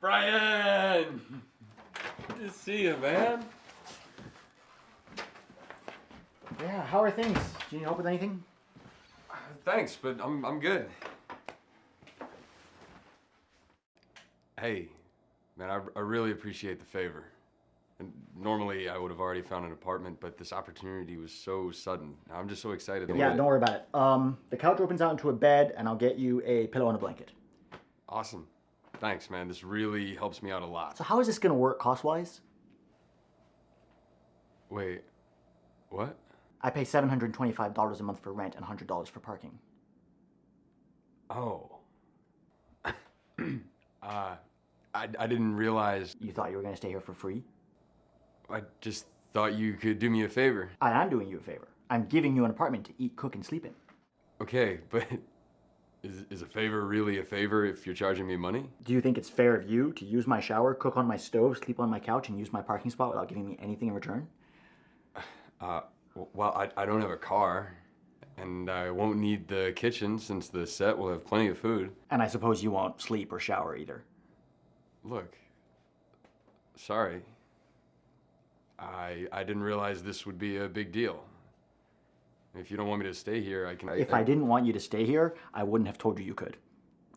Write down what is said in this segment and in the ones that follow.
Brian! Good to see you, man. Yeah, how are things? Do you need help with anything? Thanks, but I'm good. Hey, man, I really appreciate the favor. And normally I would have already found an apartment, but this opportunity was so sudden. I'm just so excited. Yeah, don't worry about it. The couch opens out into a bed, and I'll get you a pillow and a blanket. Awesome. Thanks, man. This really helps me out a lot. So how is this gonna work cost-wise? Wait, what? I pay $725 a month for rent and $100 for parking. Oh. I didn't realize. You thought you were gonna stay here for free? I just thought you could do me a favor. I am doing you a favor. I'm giving you an apartment to eat, cook, and sleep in. Okay, but is a favor really a favor if you're charging me money? Do you think it's fair of you to use my shower, cook on my stove, sleep on my couch, and use my parking spot without giving me anything in return? Well, I don't have a car, and I won't need the kitchen since the set will have plenty of food. And I suppose you won't sleep or shower either. Look, sorry. I didn't realize this would be a big deal. If you don't want me to stay here, I can... If I didn't want you to stay here, I wouldn't have told you you could.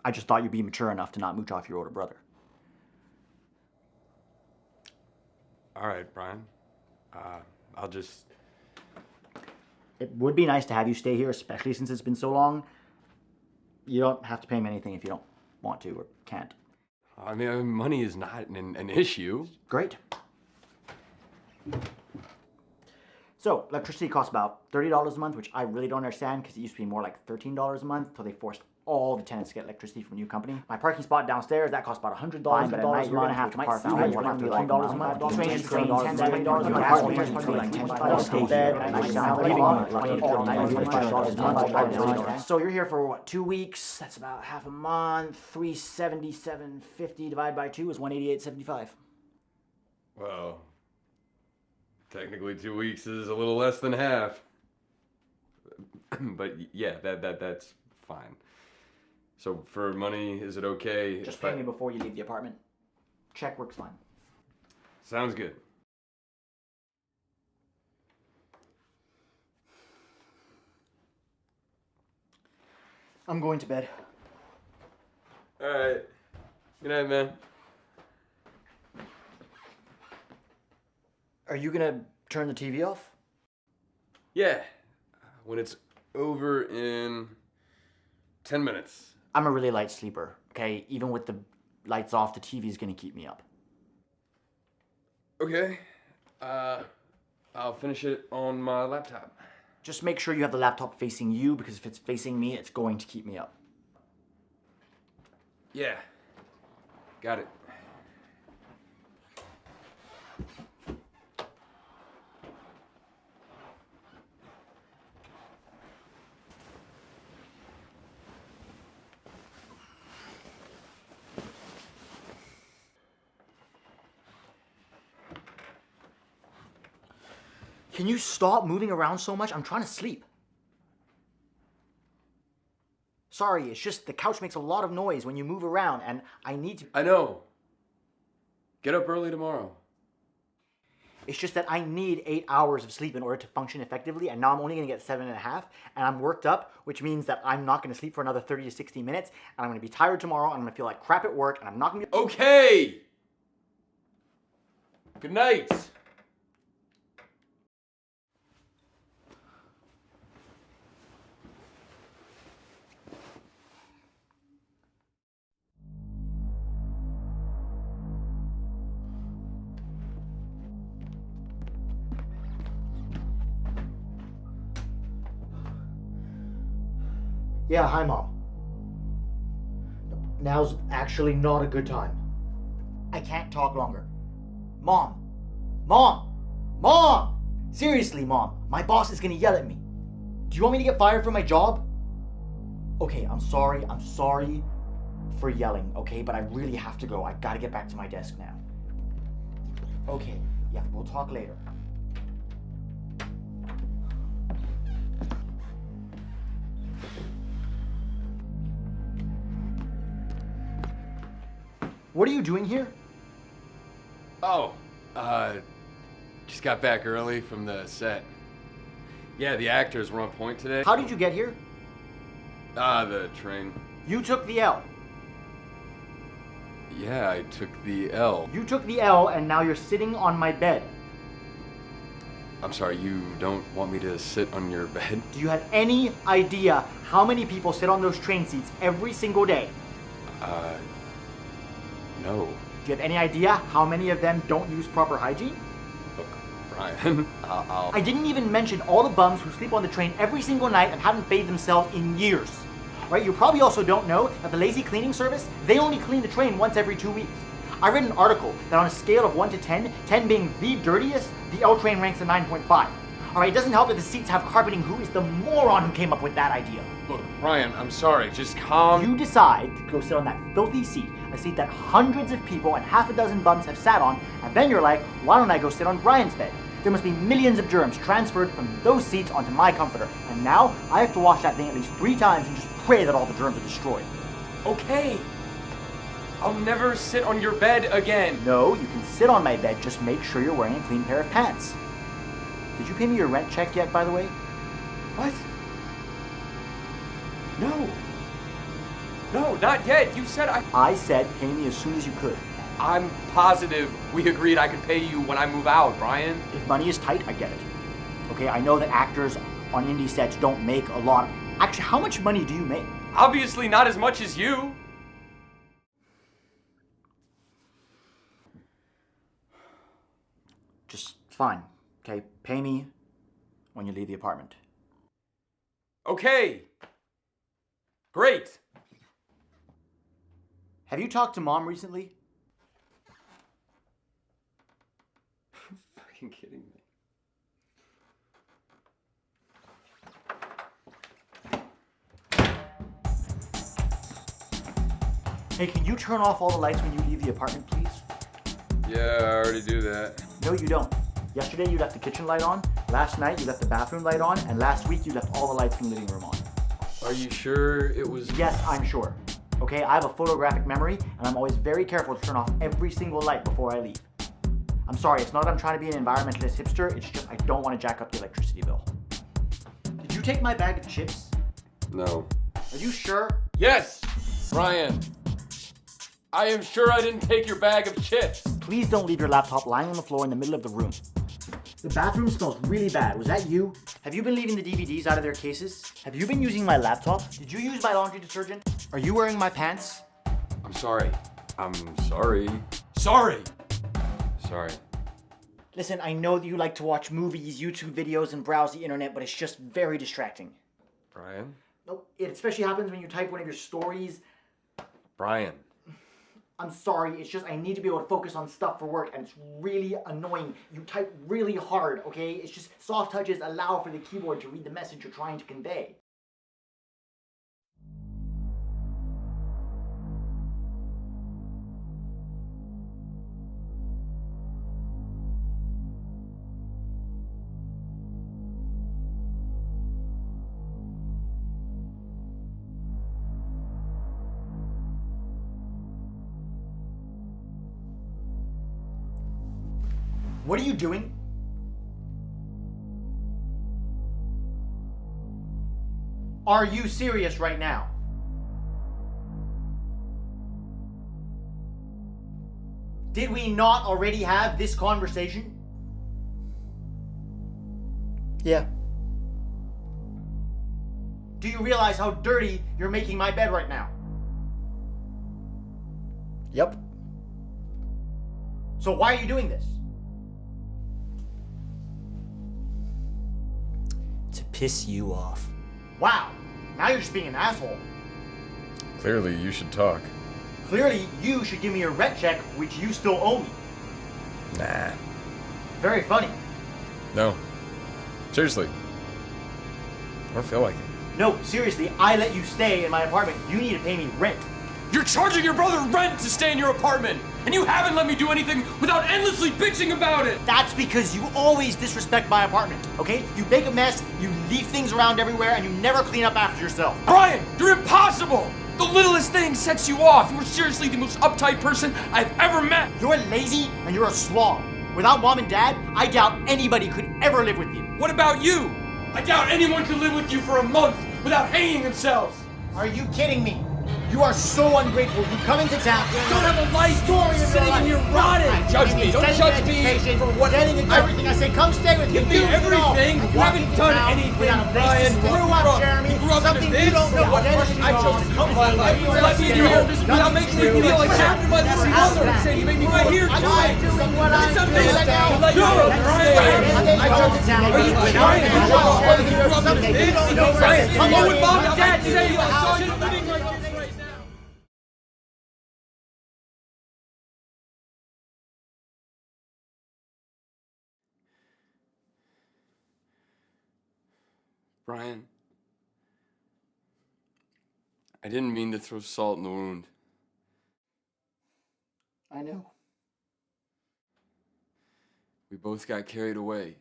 I just thought you'd be mature enough to not mooch off your older brother. All right, Brian. I'll just... It would be nice to have you stay here, especially since it's been so long. You don't have to pay me anything if you don't want to or can't. I mean, money is not an issue. Great. So, electricity costs about $30 a month, which I really don't understand because it used to be more like $13 a month until they forced all the tenants to get electricity from a new company. My parking spot downstairs, that costs about $100 but at night you're going to have to park out. You're going to have to be like $13 a month. It ranges between $10 and $20 a month. So you're here for what, 2 weeks? That's about half a month. $377.50 divided by 2 is $188.75. Well, technically 2 weeks is a little less than half. But yeah, that's fine. So for money, is it okay? Just pay me before you leave the apartment. Check works fine. Sounds good. I'm going to bed. All right. Good night, man. Are you gonna turn the TV off? Yeah. When it's over in 10 minutes. I'm a really light sleeper, okay? Even with the lights off, the TV's gonna keep me up. Okay. I'll finish it on my laptop. Just make sure you have the laptop facing you, because if it's facing me, it's going to keep me up. Yeah. Got it. Can you stop moving around so much? I'm trying to sleep. Sorry, it's just the couch makes a lot of noise when you move around, and I need to... I know. Get up early tomorrow. It's just that I need 8 hours of sleep in order to function effectively, and now I'm only going to get 7.5, and I'm worked up, which means that I'm not going to sleep for another 30 to 60 minutes, and I'm going to be tired tomorrow, and I'm going to feel like crap at work, and I'm not going to... Okay! Good night! Yeah, hi, Mom. Now's actually not a good time. I can't talk longer. Mom! Mom! Mom! Seriously, Mom, my boss is gonna yell at me. Do you want me to get fired from my job? Okay, I'm sorry for yelling, okay? But I really have to go. I gotta get back to my desk now. Okay, yeah, we'll talk later. What are you doing here? Oh, just got back early from the set. Yeah, the actors were on point today. How did you get here? The train. You took the L. Yeah, I took the L. You took the L and now you're sitting on my bed. I'm sorry, you don't want me to sit on your bed? Do you have any idea how many people sit on those train seats every single day? No. Do you have any idea how many of them don't use proper hygiene? Look, Brian, I'll... I didn't even mention all the bums who sleep on the train every single night and haven't bathed themselves in years. Right? You probably also don't know that the lazy cleaning service, they only clean the train once every 2 weeks. I read an article that on a scale of 1 to 10, 10 being the dirtiest, the L train ranks at 9.5. Alright, it doesn't help that the seats have carpeting. Who is the moron who came up with that idea? Look, Brian, I'm sorry, just calm... You decide to go sit on that filthy seat, a seat that hundreds of people and half a dozen bums have sat on, and then you're like, why don't I go sit on Brian's bed? There must be millions of germs transferred from those seats onto my comforter, and now I have to wash that thing at least 3 times and just pray that all the germs are destroyed. Okay. I'll never sit on your bed again. No, you can sit on my bed, just make sure you're wearing a clean pair of pants. Did you pay me your rent check yet, by the way? What? No. No, not yet. You said I said pay me as soon as you could. I'm positive we agreed I could pay you when I move out, Brian. If money is tight, I get it. Okay, I know that actors on indie sets don't make a lot. Actually, how much money do you make? Obviously not as much as you. Just fine, okay? Pay me when you leave the apartment. Okay. Great. Have you talked to Mom recently? Fucking kidding me. Hey, can you turn off all the lights when you leave the apartment, please? Yeah, I already do that. No, you don't. Yesterday you left the kitchen light on, last night you left the bathroom light on, and last week you left all the lights in the living room on. Are you sure it was... Yes, I'm sure. Okay, I have a photographic memory, and I'm always very careful to turn off every single light before I leave. I'm sorry, it's not that I'm trying to be an environmentalist hipster, it's just I don't want to jack up the electricity bill. Did you take my bag of chips? No. Are you sure? Yes! Brian, I am sure I didn't take your bag of chips. Please don't leave your laptop lying on the floor in the middle of the room. The bathroom smells really bad. Was that you? Have you been leaving the DVDs out of their cases? Have you been using my laptop? Did you use my laundry detergent? Are you wearing my pants? I'm sorry. I'm sorry. Sorry! Sorry. Listen, I know that you like to watch movies, YouTube videos, and browse the internet, but it's just very distracting. Brian? No, it especially happens when you type one of your stories. Brian. I'm sorry, it's just I need to be able to focus on stuff for work, and it's really annoying. You type really hard, okay? It's just soft touches allow for the keyboard to read the message you're trying to convey. What are you doing? Are you serious right now? Did we not already have this conversation? Yeah. Do you realize how dirty you're making my bed right now? Yep. So why are you doing this? To piss you off. Wow, now you're just being an asshole. Clearly, you should talk. Clearly, you should give me your rent check, which you still owe me. Nah. Very funny. No. Seriously. I don't feel like it. No, seriously, I let you stay in my apartment. You need to pay me rent. You're charging your brother rent to stay in your apartment, and you haven't let me do anything without endlessly bitching about it! That's because you always disrespect my apartment, okay? You make a mess, you leave things around everywhere, and you never clean up after yourself. Brian, you're impossible! The littlest thing sets you off. You're seriously the most uptight person I've ever met. You're lazy and you're a slob. Without mom and dad, I doubt anybody could ever live with you. What about you? I doubt anyone could live with you for a month without hanging themselves. Are you kidding me? You are so ungrateful. You come into town. You don't have a life. Story of Sitting your life. in your rotting. Right. Judge me. Don't Getting judge an me education, for what getting everything. I say, come stay with me. Give me everything. You haven't done anything, Brian. Screw up, Jeremy. You grew up Something into this. you don't know what I chose to come my life. You let me in your home without making me feel like trapped in my little mother. Say you made me right here I'm tonight. doing what I'm doing Something now. like No, Brian. I chose to town. Are you trying to show off whether you grew up into Something this? you don't know. Brian, Come what on, would mom and dad Brian. say if I saw you living like this right now? Brian, I didn't mean to throw salt in the wound. I know. We both got carried away.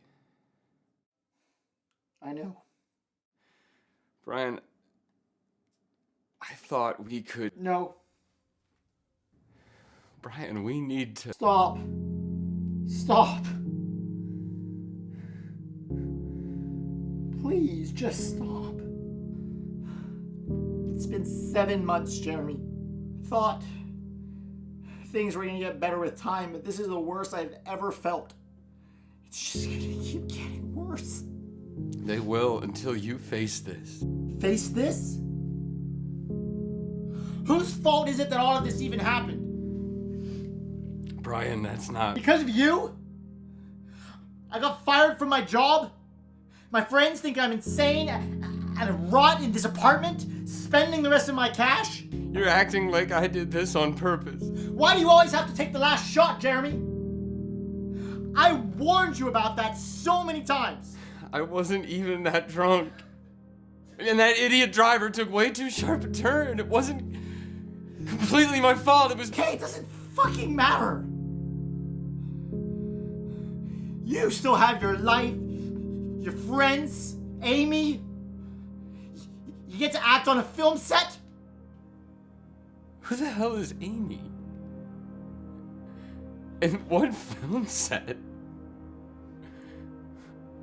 I know. Brian, I thought we could... No. Brian, we need to... Stop. Stop. Please, just stop. It's been 7 months, Jeremy. I thought things were gonna get better with time, but this is the worst I've ever felt. It's just gonna keep getting worse. They will until you face this. Face this? Whose fault is it that all of this even happened? Brian, that's not... Because of you? I got fired from my job? My friends think I'm insane and rot in this apartment, spending the rest of my cash? You're acting like I did this on purpose. Why do you always have to take the last shot, Jeremy? I warned you about that so many times. I wasn't even that drunk. And that idiot driver took way too sharp a turn. It wasn't completely my fault. It was... Okay, it doesn't fucking matter. You still have your life, your friends, Amy. You get to act on a film set. Who the hell is Amy? And what film set?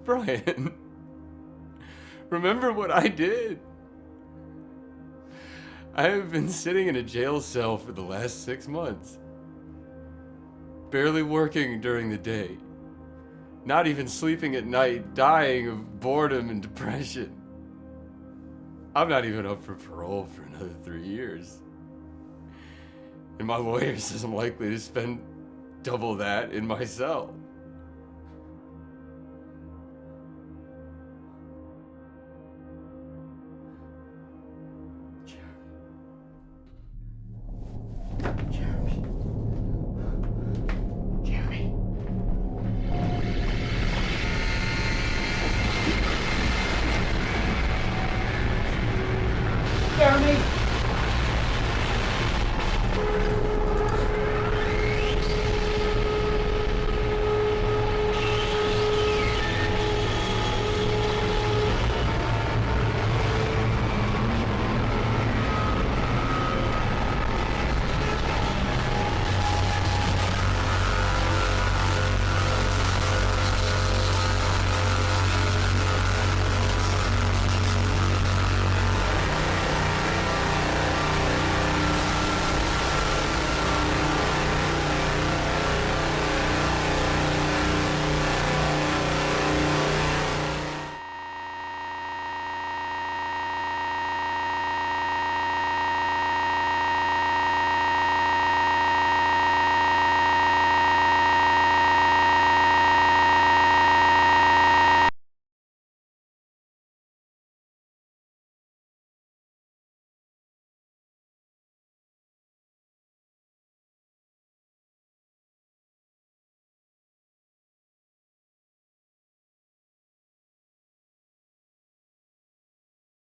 Brian, remember what I did? I have been sitting in a jail cell for the last 6 months. Barely working during the day. Not even sleeping at night, dying of boredom and depression. I'm not even up for parole for another 3 years. And my lawyer says I'm likely to spend double that in my cell.